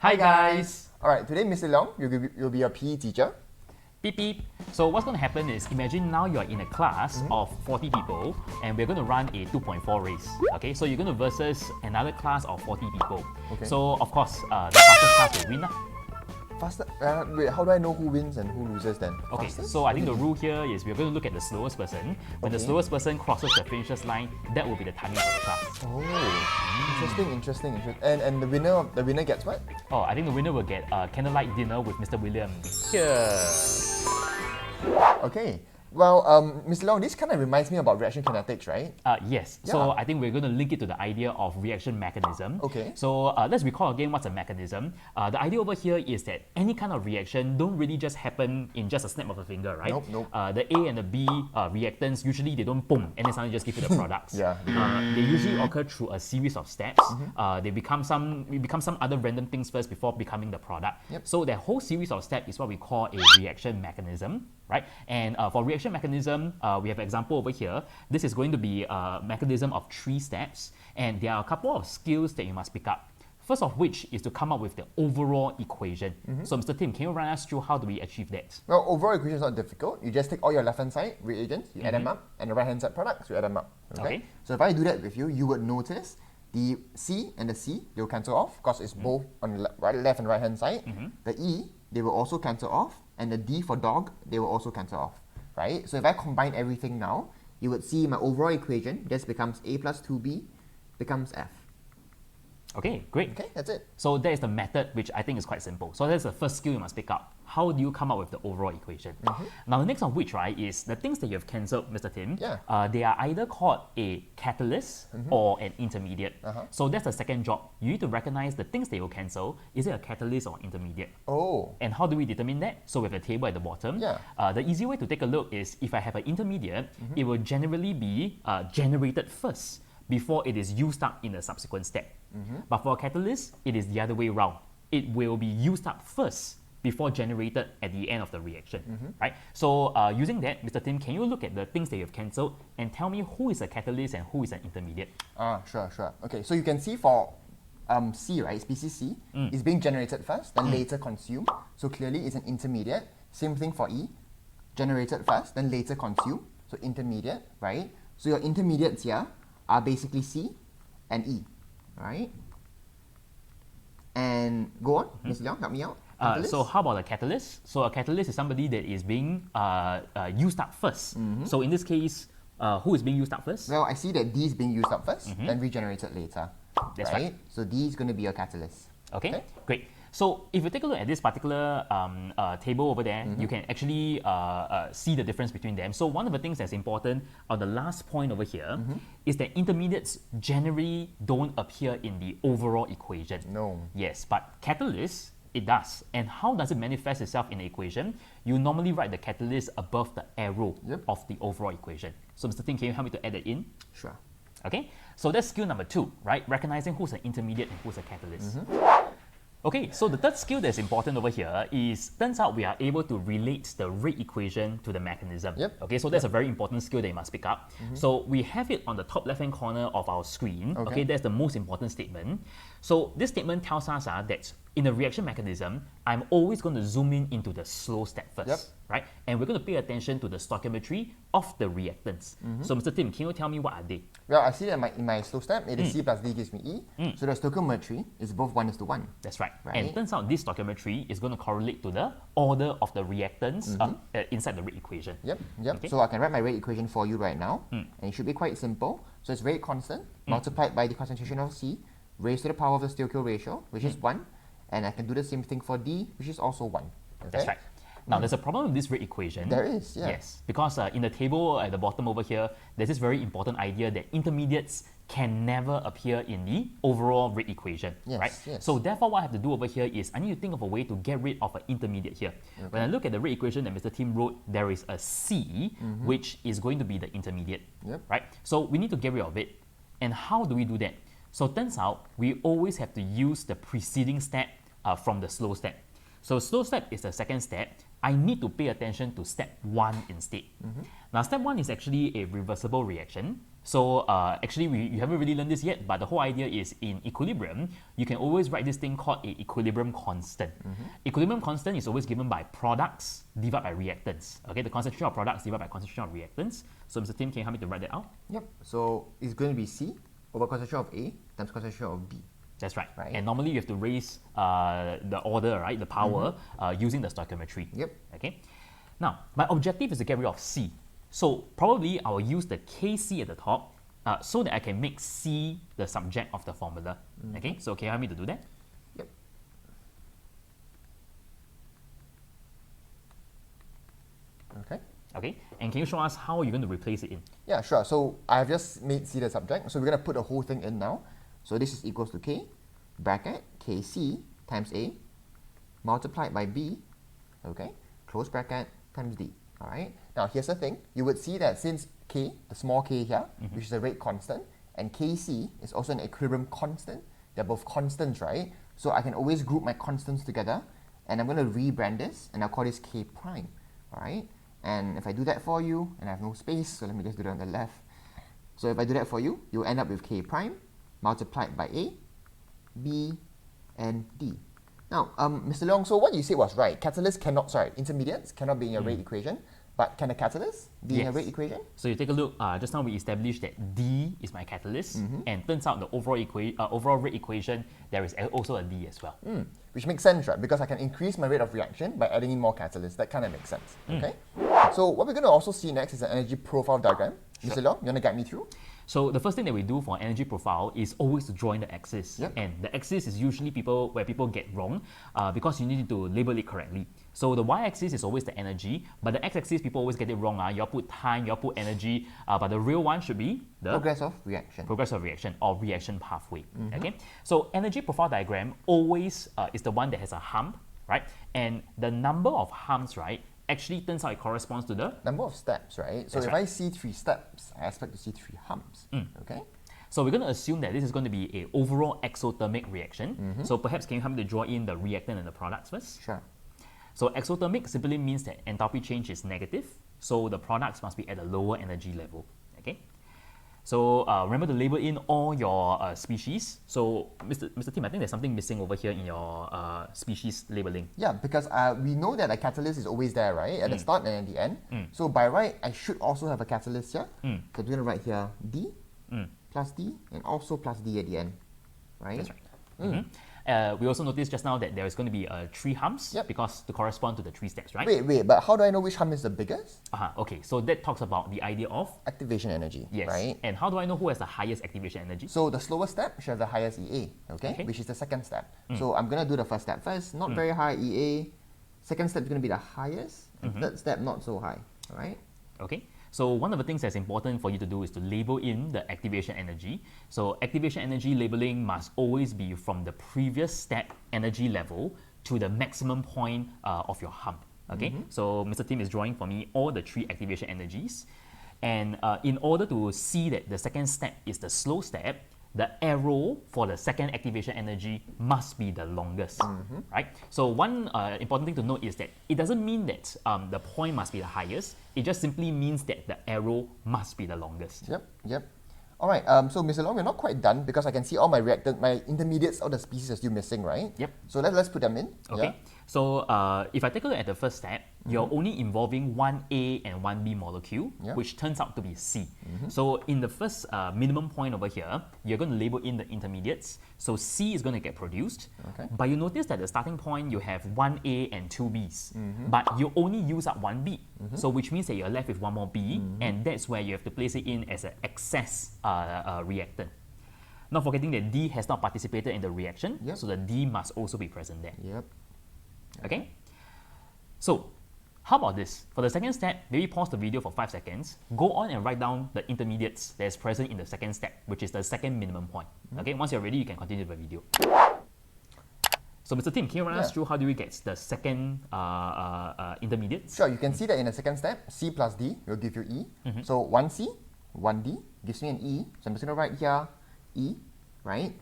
Hi guys! Alright, today Mr. Leong, you'll be your PE teacher. Beep beep. So what's going to happen is, imagine now you're in a class of 40 people and we're going to run a 2.4 race. Okay, so you're going to versus another class of 40 people. Okay. So of course, the fastest class will win. Faster? Wait, how do I know who wins and who loses then? Okay, Fastest? so I think the rule here is we're going to look at the slowest person. When the slowest person crosses the finisher's line, that will be the timing for the class. Oh, interesting. And the winner gets what? Oh, I think the winner will get a candlelight dinner with Mr. William. Here. Okay. Well, Mr. Leong, this kind of reminds me about reaction kinetics, right? Yes. Yeah. So I think we're going to link it to the idea of reaction mechanism. Okay. So let's recall again what's a mechanism. The idea over here is that any kind of reaction don't really just happen in just a snap of a finger, right? Nope. The A and the B reactants, usually they don't boom and then suddenly just give you the products. Yeah. They usually occur through a series of steps. We become some other random things first before becoming the product. Yep. So that whole series of steps is what we call a reaction mechanism, right? And for reaction mechanism, we have an example over here. This is going to be a mechanism of 3 steps, and there are a couple of skills that you must pick up. First of which is to come up with the overall equation. So Mr. Tim, can you run us through how do we achieve that? Well, overall equation is not difficult. You just take all your left-hand side reagents, you add them up, and the right-hand side products, you add them up. Okay? So if I do that with you, you would notice the C and the C, they will cancel off because it's both on the left and right-hand side. The E, they will also cancel off, and the D for dog, they will also cancel off. Right? So if I combine everything now, you would see my overall equation just becomes A plus 2B becomes F. Okay, great. Okay, that's it. So that is the method, which I think is quite simple. So that's the first skill you must pick up. How do you come up with the overall equation? Now the next of which, right, is the things that you have cancelled, Mr. Tim. Yeah. They are either called a catalyst or an intermediate. So that's the second job. You need to recognize the things that you cancel. Is it a catalyst or intermediate? Oh. And how do we determine that? So with a table at the bottom, the easy way to take a look is if I have an intermediate, it will generally be generated first before it is used up in a subsequent step. But for a catalyst, it is the other way around. It will be used up first before generated at the end of the reaction, right? So using that, Mr. Tim, can you look at the things that you've cancelled and tell me who is a catalyst and who is an intermediate? Sure. Okay, so you can see for C, right, species C, is being generated first, then later consumed. So clearly it's an intermediate. Same thing for E, generated first, then later consumed. So intermediate, right? So your intermediates here are basically C and E, right? And go on, Mr. Leong, help me out. So how about a catalyst? So a catalyst is somebody that is being used up first. So in this case, who is being used up first? Well, I see that D is being used up first, then regenerated later. That's right. So D is going to be your catalyst. Okay, great. So if you take a look at this particular table over there, you can actually see the difference between them. So one of the things that's important on the last point over here is that intermediates generally don't appear in the overall equation. No. Yes, but catalysts, it does. And how does it manifest itself in the equation? You normally write the catalyst above the arrow of the overall equation. So Mr. Tim, can you help me to add that in? Sure. Okay, so that's skill number 2, right? Recognizing who's an intermediate and who's a catalyst. Okay, so the third skill that's important over here is, turns out we are able to relate the rate equation to the mechanism. Okay, so that's a very important skill that you must pick up. So we have it on the top left-hand corner of our screen. Okay, that's the most important statement. So this statement tells us that in the reaction mechanism, I'm always going to zoom in into the slow step first, right? And we're going to pay attention to the stoichiometry of the reactants. So Mr. Tim, can you tell me what are they? Well, I see that in my slow step, it is C plus D gives me E. So the stoichiometry is both 1:1. That's right. And it turns out this stoichiometry is going to correlate to the order of the reactants inside the rate equation. Okay. So I can write my rate equation for you right now. And it should be quite simple. So it's rate constant multiplied by the concentration of C raised to the power of the stoichio ratio, which is 1. And I can do the same thing for D, which is also 1. Okay? That's right. Now, there's a problem with this rate equation. There is, Yes, because in the table at the bottom over here, there's this very important idea that intermediates can never appear in the overall rate equation, right? So therefore, what I have to do over here is I need to think of a way to get rid of an intermediate here. When I look at the rate equation that Mr. Tim wrote, there is a C, which is going to be the intermediate, right? So we need to get rid of it. And how do we do that? So it turns out we always have to use the preceding step from the slow step. So slow step is the second step. I need to pay attention to step 1 instead. Now step 1 is actually a reversible reaction. So actually, you haven't really learned this yet, but the whole idea is in equilibrium, you can always write this thing called a equilibrium constant. Equilibrium constant is always given by products divided by reactants. Okay, the concentration of products divided by concentration of reactants. So Mr. Tim, can you help me to write that out? Yep. So it's going to be C over concentration of A times concentration of B. That's right. And normally you have to raise the order, right, the power, using the stoichiometry. Yep. Okay. Now, my objective is to get rid of C. So probably I will use the Kc at the top so that I can make C the subject of the formula. Okay, so can you help me to do that? Yep. Okay, and can you show us how you're going to replace it in? Yeah, sure. So I have just made C the subject. So we're going to put the whole thing in now. So this is equals to K, bracket, Kc times A, multiplied by B, okay, close bracket, times D. All right. Now here's the thing. You would see that since K, the small k here, which is a rate constant, and Kc is also an equilibrium constant, they're both constants, right? So I can always group my constants together, and I'm going to rebrand this, and I'll call this K prime. All right. And if I do that for you, and I have no space, so let me just do it on the left. So if I do that for you, you'll end up with K prime multiplied by A, B, and D. Now, Mr. Leong, so what you said was right. Intermediates cannot be in your rate equation, but can a catalyst be in a rate equation? So you take a look, just now we established that D is my catalyst, and turns out the overall rate equation, there is also a D as well. Which makes sense, right? Because I can increase my rate of reaction by adding in more catalysts. That kind of makes sense, okay? So what we're going to also see next is an energy profile diagram. Mr. Leong, you want to guide me through? So the first thing that we do for energy profile is always to draw in the axis. And the axis is usually where people get wrong because you need to label it correctly. So the y-axis is always the energy, but the x-axis people always get it wrong. You all put time, you all put energy, but the real one should be the progress of reaction. Progress of reaction or reaction pathway. Okay. So energy profile diagram always is the one that has a hump, right? And the number of humps, right, actually turns out it corresponds to the number of steps, right? So if I see 3 steps, I expect to see 3 humps. Okay. So we're going to assume that this is going to be an overall exothermic reaction. So perhaps can you help me to draw in the reactant and the products first? Sure. So exothermic simply means that enthalpy change is negative. So the products must be at a lower energy level. Okay. So remember to label in all your species. So Mr. Tim, I think there's something missing over here in your species labeling. Yeah, because we know that a catalyst is always there, right? At the start and at the end. So by right, I should also have a catalyst here. So I'm going to write here D plus D and also plus D at the end, right? That's right. We also noticed just now that there is going to be 3 humps because to correspond to the 3 steps, right? Wait, but how do I know which hump is the biggest? Okay, so that talks about the idea of activation energy, yes, right? And how do I know who has the highest activation energy? So the slowest step should have the highest EA, okay? Which is the second step. So I'm going to do the first step first, not very high EA. Second step is going to be the highest, and third step not so high, all right? Okay. So one of the things that's important for you to do is to label in the activation energy. So activation energy labeling must always be from the previous step energy level to the maximum point of your hump. Okay, so Mr. Tim is drawing for me all the 3 activation energies. And in order to see that the second step is the slow step, the arrow for the second activation energy must be the longest, right? So one important thing to note is that it doesn't mean that the point must be the highest. It just simply means that the arrow must be the longest. Yep. All right, so Mr. Long, we're not quite done because I can see all my my intermediates, all the species are still missing, right? Yep. So let's put them in. Okay. So if I take a look at the first step, you're only involving 1A and 1B molecule, which turns out to be C. So in the first minimum point over here, you're going to label in the intermediates. So C is going to get produced. But you notice that the starting point, you have 1A and 2 Bs. But you only use up 1B. So which means that you're left with 1 more B, and that's where you have to place it in as an excess reactant. Not forgetting that D has not participated in the reaction, so the D must also be present there. Okay? So, how about this? For the second step, maybe pause the video for 5 seconds, go on and write down the intermediates that is present in the second step, which is the second minimum point. Okay, once you're ready, you can continue the video. So, Mr. Tim, can you run us through how do we get the second intermediates? Sure, you can see that in the second step, C plus D will give you E. So 1C, 1D gives me an E. So I'm just going to write here E, right?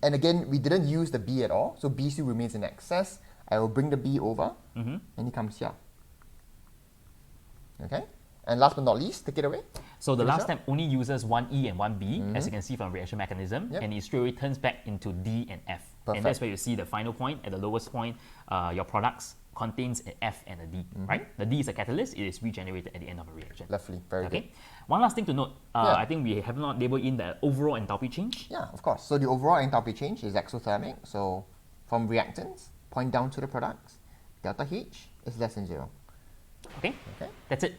And again, we didn't use the B at all, so B still remains in excess. I will bring the B over, and it comes here. Okay? And last but not least, take it away. So the last step only uses one E and one B, as you can see from reaction mechanism, and it straight away turns back into D and F. Perfect. And that's where you see the final point, at the lowest point, your products contains an F and a D, right? The D is a catalyst, it is regenerated at the end of a reaction. Lovely, very good. One last thing to note, I think we have not labeled in the overall enthalpy change. Yeah, of course. So the overall enthalpy change is exothermic. So from reactants, point down to the products, delta H is less than 0. Okay, that's it.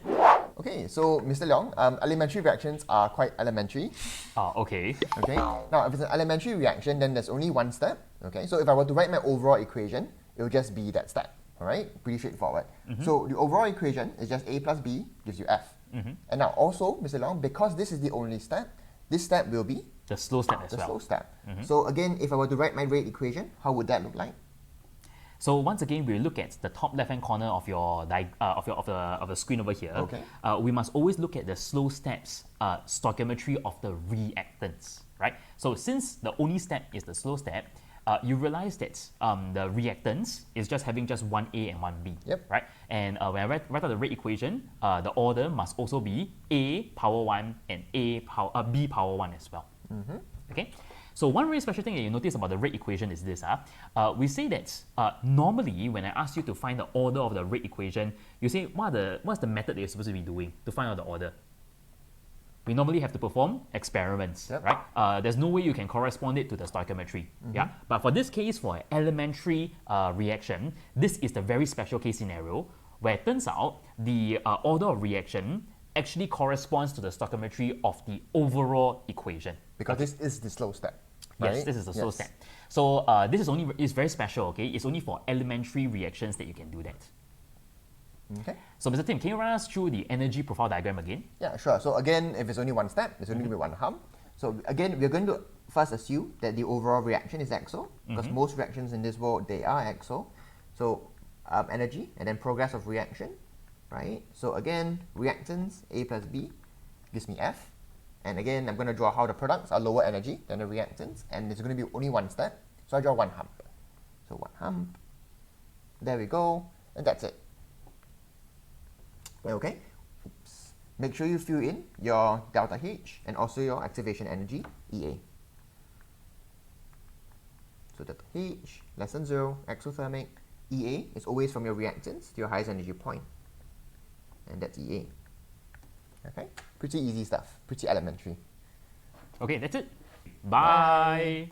Okay, so Mr. Leong, elementary reactions are quite elementary. Okay. Okay, now if it's an elementary reaction, then there's only one step. Okay, so if I were to write my overall equation, it will just be that step. All right, pretty straightforward. So the overall equation is just A plus B gives you F. And now also, Mr. Leong, because this is the only step, this step will be the slow step as well. The slow step. So again, if I were to write my rate equation, how would that look like? So once again, we look at the top left-hand corner of your of the screen over here. Okay. We must always look at the slow steps stoichiometry of the reactants, right? So since the only step is the slow step, you realize that the reactants is just having just one A and one B, right? And when I write out the rate equation, the order must also be A power 1 and B power 1 as well. Okay. So one really special thing that you notice about the rate equation is this. We say that normally when I ask you to find the order of the rate equation, you say what's the method that you're supposed to be doing to find out the order? We normally have to perform experiments, right? There's no way you can correspond it to the stoichiometry. Yeah. But for this case, for an elementary reaction, this is the very special case scenario where it turns out the order of reaction actually corresponds to the stoichiometry of the overall equation. Because this is the slow step. Right? Yes, this is the slow step. So this is very special, okay? It's only for elementary reactions that you can do that. Okay. So Mr. Tim, can you run us through the energy profile diagram again? Yeah, sure. So again, if it's only one step, there's only going to be one hump. So again, we're going to first assume that the overall reaction is exo, because most reactions in this world, they are exo. So energy and then progress of reaction, right? So again, reactants, A plus B gives me F. And again, I'm going to draw how the products are lower energy than the reactants, and there's going to be only one step. So I draw one hump. So one hump. There we go. And that's it. Okay. Oops. Make sure you fill in your delta H and also your activation energy, EA. So delta H, less than 0, exothermic. EA is always from your reactants to your highest energy point. And that's EA. Okay, pretty easy stuff, pretty elementary. Okay, that's it. Bye.